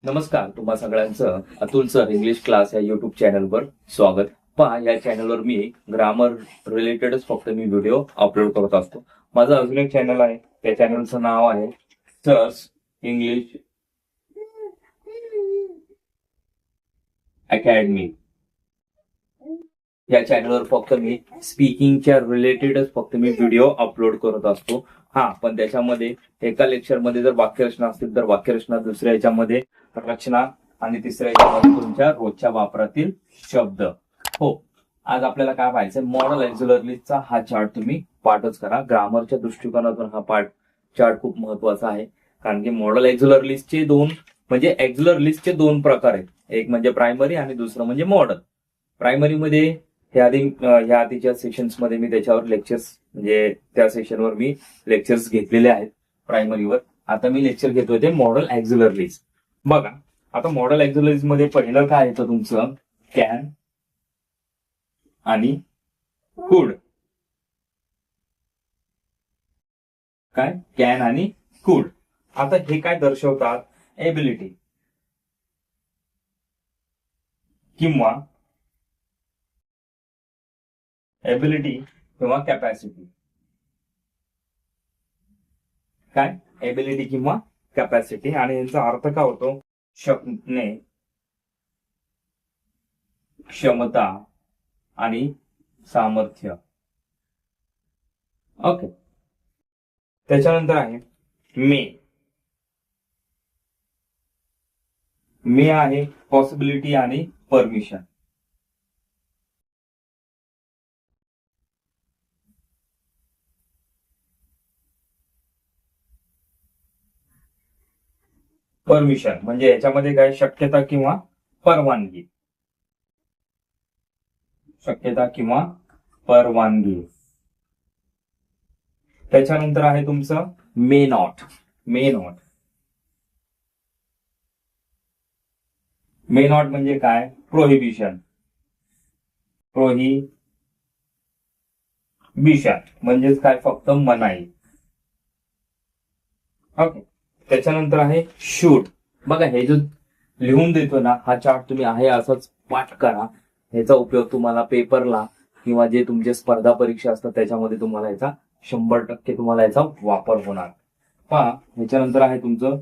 नमस्कार, तुम्हा सगळ्यांचं अतुल सर इंग्लिश क्लास या युट्यूब चॅनलवर स्वागत. पहा, या चॅनलवर मी ग्रामर रिलेटेडच फक्त मी व्हिडिओ अपलोड करत असतो. माझं अजून एक चॅनल आहे, त्या चॅनलचं नाव आहे सर्स इंग्लिश अकॅडमी. या चॅनलवर फक्त मी स्पीकिंगच्या रिलेटेडच फक्त मी व्हिडिओ अपलोड करत असतो. पण त्याच्यामध्ये एका लेक्चरमध्ये जर वाक्यरचना असतील तर वाक्यरचना, दुसऱ्या याच्यामध्ये रचना आणि तिसऱ्या याच्यामध्ये तुमच्या रोजच्या वापरातील शब्द. हो, आज आपल्याला काय पाहायचंय, मॉडल एक्झुलरलीचा हा चार्ट तुम्ही पाठच करा. ग्रामरच्या दृष्टिकोनातून हा चार्ट खूप महत्वाचा आहे, कारण की मॉडल एक्झुलरलीचे दोन प्रकार आहेत. एक म्हणजे प्रायमरी आणि दुसरं म्हणजे मॉडल. प्रायमरीमध्ये ह्या आधीच्या सेशन्स मध्ये मी त्याच्यावर लेक्चर्स म्हणजे त्या सेशनवर मी लेक्चर्स घेतलेले आहेत प्रायमरीवर. आता मी लेक्चर घेतोय ते मॉडल एक्झुलरलीज. बघा, आता मॉडल एक्झुलरीज मध्ये पहिलं काय येतं तुमचं, कॅन आणि कुड. काय, कॅन आणि कुड. आता हे काय दर्शवतात, एबिलिटी किंवा कॅपॅसिटी. काय, एबिलिटी किंवा कॅपॅसिटी. आणि यांचा अर्थ काय होतो, शकणे, क्षमता आणि सामर्थ्य. ओके. त्याच्यानंतर आहे मे आहे पॉसिबिलिटी आणि परमिशन. परमिशन म्हणजे याच्यामध्ये काय, शक्यता किंवा परवानगी. शक्यता किंवा परवानगी. त्याच्यानंतर आहे तुमचं मे नॉट. मे नॉट म्हणजे काय, प्रोहिबिशन. म्हणजेच काय, फक्त मनाई. ओके. त्याच्यानंतर आहे शूड. बघा, हे जो लिहून देतो ना हा चार्ट, तुम्ही आहे असंच पाठ करा. ह्याचा उपयोग तुम्हाला पेपरला किंवा जे तुमचे स्पर्धा परीक्षा असतात त्याच्यामध्ये तुम्हाला याचा 100% तुम्हाला याचा वापर होणार. पहा, ह्याच्यानंतर आहे तुमचं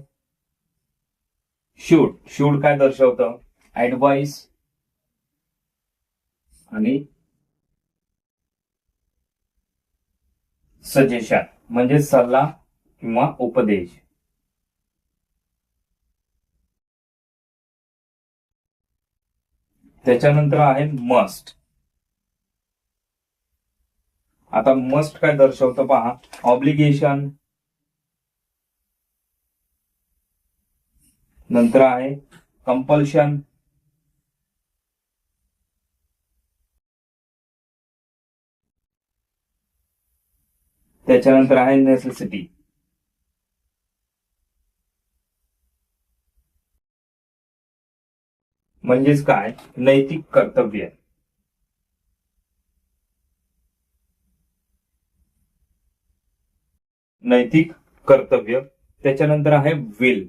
शूड काय दर्शवतं, ऍडवाइस आणि सजेशन म्हणजे सल्ला किंवा उपदेश. त्याच्यानंतर आहे मस्ट. आता मस्ट काय दर्शवतं पहा, ऑब्लिगेशन. नंतर आहे कंपल्शन. त्याच्यानंतर आहे नेसेसिटी. म्हणजेच काय, नैतिक कर्तव्य. त्याच्यानंतर आहे विल.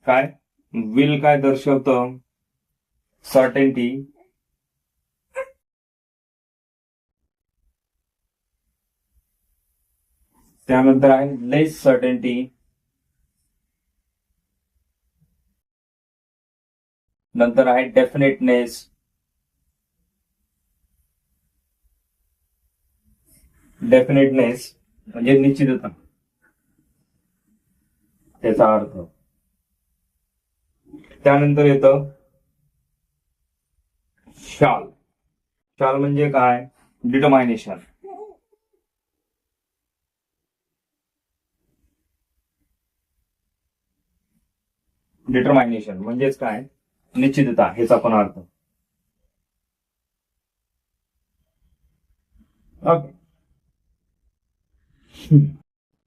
काय, विल काय दर्शवतं, सर्टेनिटी. त्यानंतर आहे लेस सर्टेनिटी. नंतर आहे डेफिनेटनेस. म्हणजे निश्चितता, त्याचा अर्थ. त्यानंतर येतं शाल. म्हणजे काय, डिटर्मायनेशन. म्हणजेच काय, निश्चितता, हेचा पण अर्थ. ओके.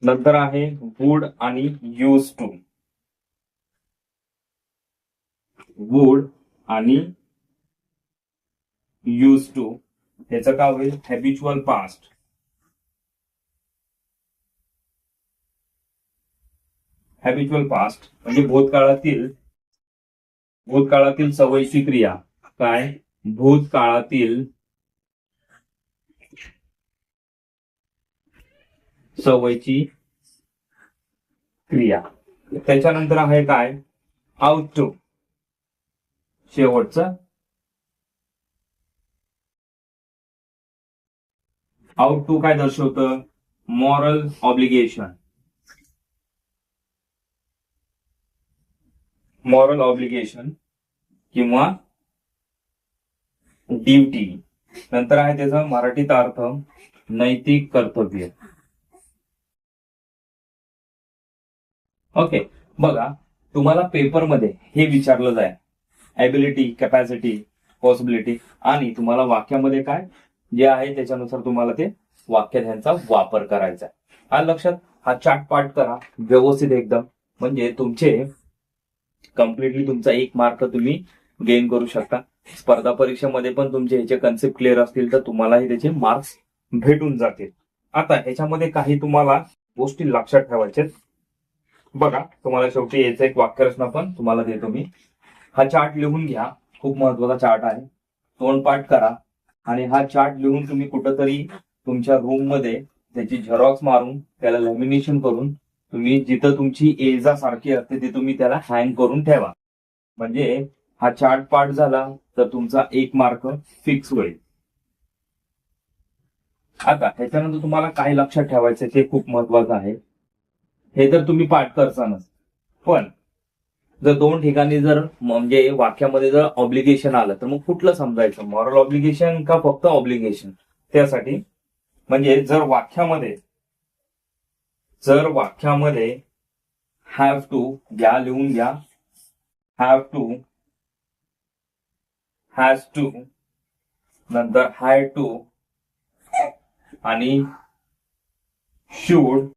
नंतर आहे वुड आणि यूज टू. त्याचं काय होईल, हॅबिच्युअल पास्ट. म्हणजे भूतकाळातील भूतकाळातील सवयीची क्रिया. काय? भूतकाळातील सवयीची क्रिया. त्याच्यानंतर आहे काय? Ought to. शेवटचं आउट टू काय दर्शवतं? Moral obligation. मॉरल ऑब्लिगेशन किंवा ड्युटी. नंतर आहे त्याचा मराठीत अर्थ नैतिक कर्तव्य. ओके, बघा तुम्हाला पेपरमध्ये हे विचारलं जाईल, ॲबिलिटी, कॅपॅसिटी, पॉसिबिलिटी, आणि तुम्हाला वाक्यामध्ये काय जे आहे त्याच्यानुसार तुम्हाला ते वाक्य त्यांचा वापर करायचा आहे. हा लक्षात, हा चार्ट पाठ करा व्यवस्थित एकदम, म्हणजे तुमचे कम्प्लिटली तुमचा 1 मार्क तुम्ही गेन करू शकता. स्पर्धा परीक्षेमध्ये पण तुमचे ह्याचे कन्सेप्ट क्लिअर असतील तर तुम्हालाही त्याचे मार्क्स भेटून जातील. आता ह्याच्यामध्ये काही तुम्हाला गोष्टी लक्षात ठेवायच्या. बघा, तुम्हाला शेवटी याचं एक वाक्यरचना पण तुम्हाला देतो मी. हा चार्ट लिहून घ्या, खूप महत्वाचा चार्ट आहे. तोंडपाठ करा आणि हा चार्ट लिहून तुम्ही कुठंतरी तुमच्या रूम मध्ये त्याची झेरॉक्स मारून त्याला लॅमिनेशन करून तुम्ही जिथं तुमची एजा सारखी असते ते तुम्ही त्याला हँग करून ठेवा. म्हणजे हा चार्ट पाठ झाला तर तुमचा 1 मार्क फिक्स होईल. आता ह्याच्यानंतर तुम्हाला काय लक्षात ठेवायचं ते खूप महत्वाचं आहे. हे तर तुम्ही पाठ करतानच, पण जर 2 ठिकाणी जर म्हणजे वाक्यामध्ये जर ऑब्लिगेशन आलं तर मग कुठलं समजायचं, मॉरल ऑब्लिगेशन का फक्त ऑब्लिगेशन? त्यासाठी म्हणजे जर वाक्यामध्ये हॅव टू घ्या, लिहून घ्या, हॅव टू, हॅज टू, नंतर हॅड टू आणि शुड,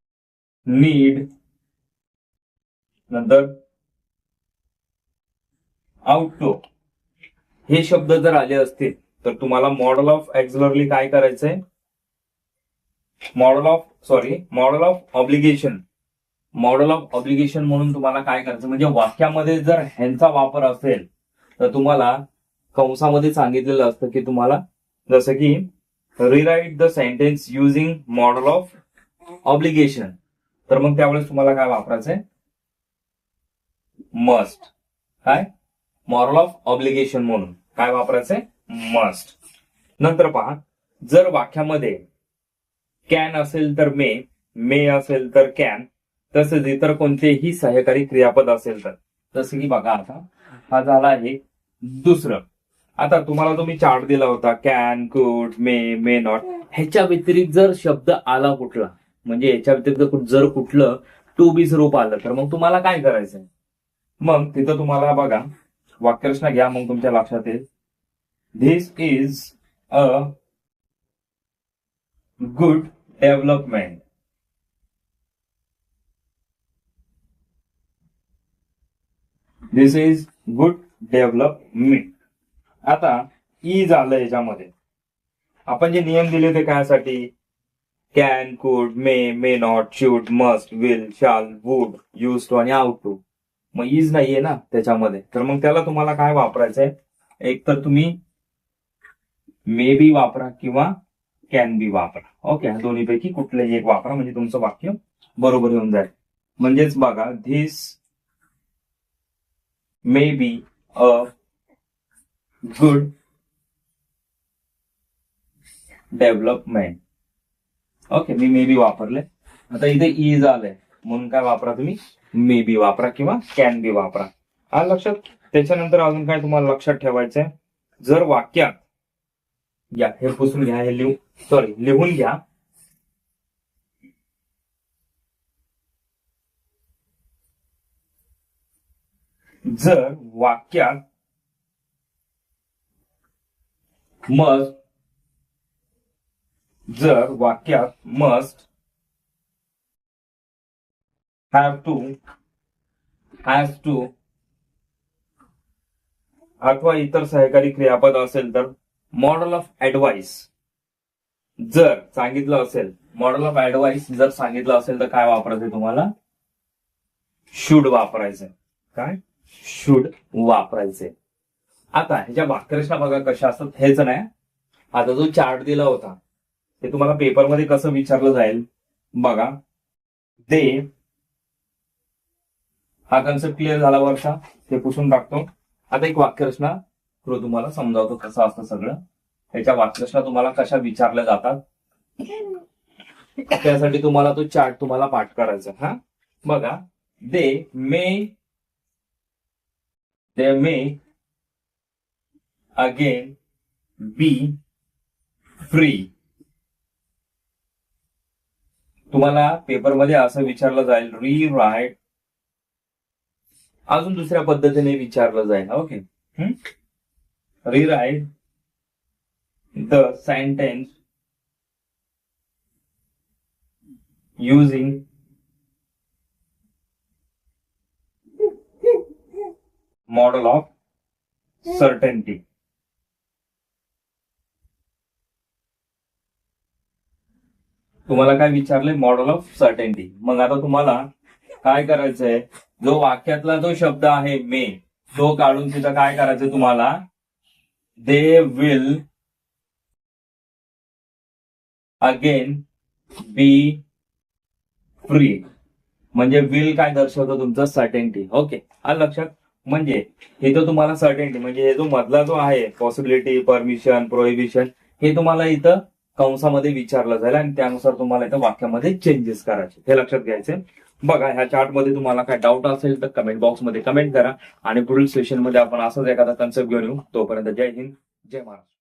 नीड, नंतर आउट टू हे शब्द जर आले असतील तर तुम्हाला मॉडेल ऑफ एक्झलरली काय करायचंय? मॉडेल ऑफ ऑब्लिगेशन म्हणून तुम्हाला काय करायचं, म्हणजे वाक्यामध्ये जर ह्यांचा वापर असेल तर तुम्हाला कंसामध्ये सांगितलेलं असतं की तुम्हाला जसं की rewrite the sentence using model of obligation, तर मग त्यावेळेस तुम्हाला काय वापरायचंय? मस्ट. काय? मॉरल ऑफ ऑब्लिगेशन म्हणून काय वापरायचंय? मस्ट. नंतर पहा, जर वाक्यामध्ये कॅन असेल तर मे असेल तर कॅन, तसेच इतर कोणतेही सहाय्यकारी क्रियापद असेल तर, जसं की बघा आता हा झाला आहे दुसरं. आता तुम्हाला तुम्ही चार्ट दिला होता कॅन, कुड, मे नॉट, ह्याच्या व्यतिरिक्त जर शब्द आला कुठला, म्हणजे ह्याच्या व्यतिरिक्त जर कुठलं टू बी स्वरूप आलं तर मग तुम्हाला काय करायचंय? मग तिथं तुम्हाला बघा वाक्यरचना घ्या, मग तुमच्या लक्षात येईल. This is a good development. This is good development. आता इज आलं याच्यामध्ये. आपण जे नियम दिले होते कायसाठी? कॅन, कुड, may not, should, must, will, शाल, वुड, यूज टू आणि आउट टू. मग इज नाहीये ना त्याच्यामध्ये, तर मग त्याला तुम्हाला काय वापरायचंय? एक तर तुम्ही मे बी वापरा किंवा कॅन बी वापरा. ओके, दोन्हीपैकी कुठलंही एक वापरा, म्हणजे तुमचं वाक्य बरोबर येऊन जाईल. म्हणजेच बघा, this may be a good development. Okay, me may be वापरले. आता इथे इज आलंय म्हणून काय वापरा? तुम्ही मे बी वापरा किंवा कॅन बी वापरा. हा लक्षात. त्याच्यानंतर अजून काय तुम्हाला लक्षात ठेवायचंय? जर वाक्यात या हे पुसून घ्या, हे लिहून घ्या. जर वाक्यात must, have to, has to अथवा इतर सहकारी क्रियापद असेल तर मॉडेल ऑफ ऍडवाइस जर सांगितलं असेल, मॉडेल ऑफ ऍडवाइस जर सांगितलं असेल तर काय वापरायचंय तुम्हाला? शुड वापरायचंय. काय? शुड वापरायचे. आता ह्याच्या वाक्यरचना बघा कशा असतात. हेच नाही, आता जो चार्ट दिला होता ते तुम्हाला पेपरमध्ये कसं विचारलं जाईल बघा. दे, हा कन्सेप्ट क्लिअर झाला वर्षा, ते पुसून टाकतो. आता एक वाक्यरचना तुम्हाला समजावतो कसं असतं सगळं. ह्याच्या वाक्यरचना तुम्हाला कशा विचारल्या जातात त्यासाठी तुम्हाला तो चार्ट तुम्हाला पाठ करायचा. हा बघा, दे मे अगेन बी फ्री. तुम्हाला पेपरमध्ये असं विचारलं जाईल, रीराईट. अजून दुसऱ्या पद्धतीने विचारलं जाईल. Okay, रीराईट the sentence using model of certainty. तुम्हाला काय विचारलंय? Model of certainty. मग आता तुम्हाला काय करायचंय, जो वाक्यातला जो शब्द आहे मे, तो काढून तिथं काय करायचं तुम्हाला, they will again B free. म्हणजे विल काय दर्शवतो तुमचं? सर्टेनिटी. ओके, आलं लक्षात. म्हणजे हे तो तुम्हाला सर्टेनिटी म्हणजे हे जो मधला जो आहे पॉसिबिलिटी, परमिशन, प्रोहिबिशन, हे तुम्हाला इथं कंसामध्ये विचारलं जाईल आणि त्यानुसार तुम्हाला इथं वाक्यामध्ये चेंजेस करायचे. हे लक्षात घ्यायचे. बघा, ह्या चार्टमध्ये तुम्हाला काय डाऊट असेल तर कमेंट बॉक्समध्ये कमेंट करा आणि पुढील सेशनमध्ये आपण असंच एखादा कन्सेप्ट घेऊन येऊ. तोपर्यंत जय हिंद, जय महाराष्ट्र.